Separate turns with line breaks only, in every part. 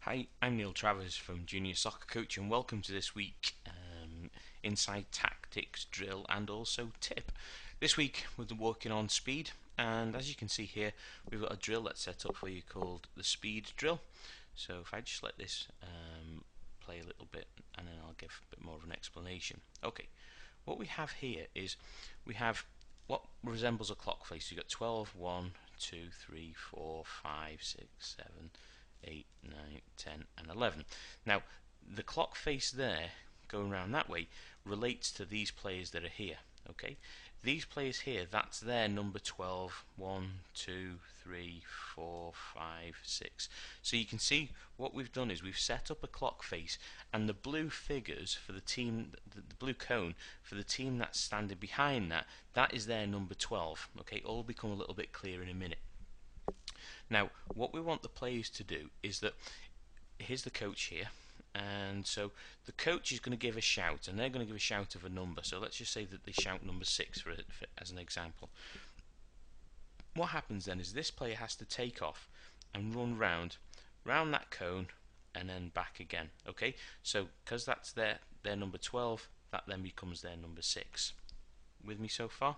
Hi, I'm Neil Travers from Junior Soccer Coach, and welcome to this week Inside Tactics drill and also tip. This week we're working on speed, and as you can see here, we've got a drill that's set up for you called the speed drill. So if I just let this play a little bit, and then I'll give a bit more of an explanation. Okay, what we have here is we have what resembles a clock face. You've got 12, 1, 2, 3, 4, 5, 6, 7, 8, 9, 10 and 11. Now the clock face there going around that way relates to these players that are here. Okay, these players here, that's their number 12, 1, 2, 3, 4, 5, 6. So you can see what we've done is we've set up a clock face, and the blue figures for the team, the blue cone for the team that's standing behind that, that is their number 12. Okay, all will become a little bit clearer in a minute. Now, what we want the players to do is that, here's the coach here, and so the coach is going to give a shout, and they're going to give a shout of a number. So let's just say that they shout number 6 as an example. What happens then is this player has to take off and run round that cone and then back again. Okay, so because that's their number 12, that then becomes their number 6. With me so far?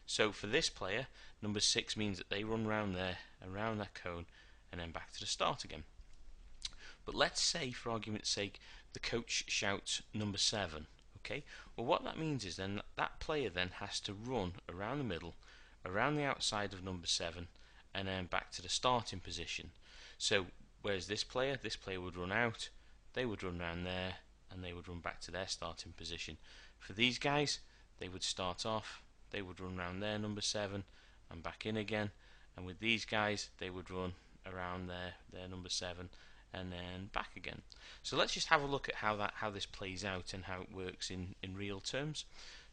So for this player, number 6 means that they run round there, around that cone, and then back to the start again. But let's say, for argument's sake, the coach shouts number 7. Okay, well what that means is then that player then has to run around the middle, around the outside of number 7, and then back to the starting position. So whereas this player would run out, they would run around there, and they would run back to their starting position. For these guys, they would start off, they would run around their number 7 and back in again, and with these guys they would run around their number 7 and then back again. So let's just have a look at how this plays out and how it works in real terms.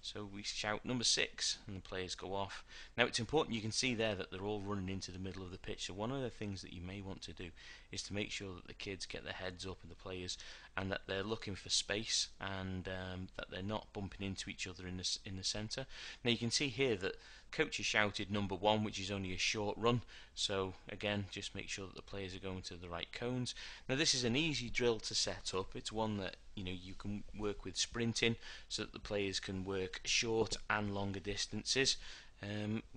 So we shout number 6 and the players go off. Now it's important, you can see there that they're all running into the middle of the pitch. So one of the things that you may want to do is to make sure that the kids get their heads up, and the players, and that they're looking for space, and that they're not bumping into each other in the centre. Now you can see here that coach has shouted number 1, which is only a short run. So again, just make sure that the players are going to the right cones. Now this is an easy drill to set up. It's one that you can work with sprinting, so that the players can work short and longer distances.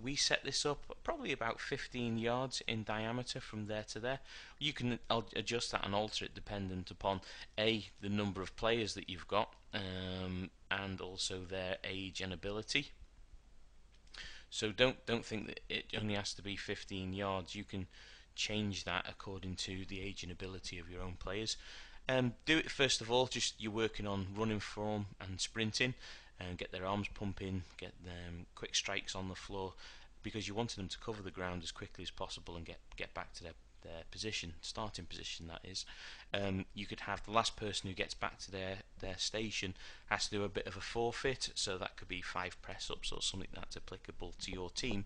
We set this up probably about 15 yards in diameter from there to there. You can adjust that and alter it dependent upon the number of players that you've got, and also their age and ability. So don't think that it only has to be 15 yards. You can change that according to the age and ability of your own players. Do it first of all, just you're working on running form and sprinting, and get their arms pumping, get them quick strikes on the floor, because you wanted them to cover the ground as quickly as possible and get back to their position, starting position that is. You could have the last person who gets back to their station has to do a bit of a forfeit, so that could be 5 press-ups or something that's applicable to your team.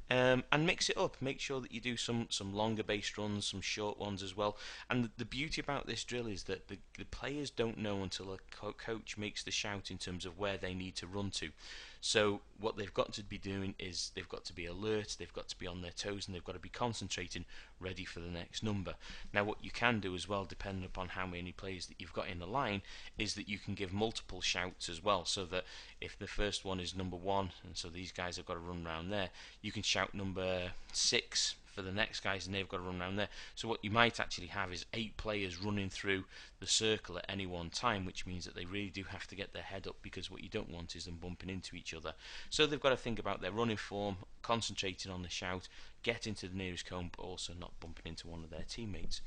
And mix it up. Make sure that you do some longer base runs, some short ones as well. And the beauty about this drill is that the players don't know until a coach makes the shout in terms of where they need to run to. So what they've got to be doing is they've got to be alert, they've got to be on their toes, and they've got to be concentrating, ready for the next number. Now what you can do as well, depending upon how many players that you've got in the line, is that you can give multiple shouts as well, so that if the first one is number 1, and so these guys have got to run around there, you can shout number 6 for the next guys, and they've got to run around there. So what you might actually have is 8 players running through the circle at any one time, which means that they really do have to get their head up, because what you don't want is them bumping into each other. So they've got to think about their running form, concentrating on the shout, getting to the nearest cone, but also not bumping into one of their teammates.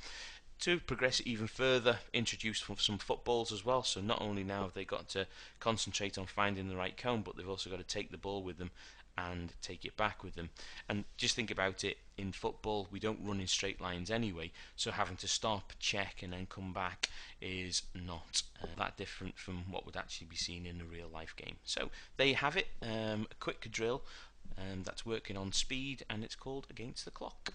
To progress it even further, introduce some footballs as well. So not only now have they got to concentrate on finding the right cone, but they've also got to take the ball with them and take it back with them. And just think about it, in football we don't run in straight lines anyway, so having to stop, check and then come back is not that different from what would actually be seen in a real life game. So there you have it, a quick drill that's working on speed, and it's called Against the Clock.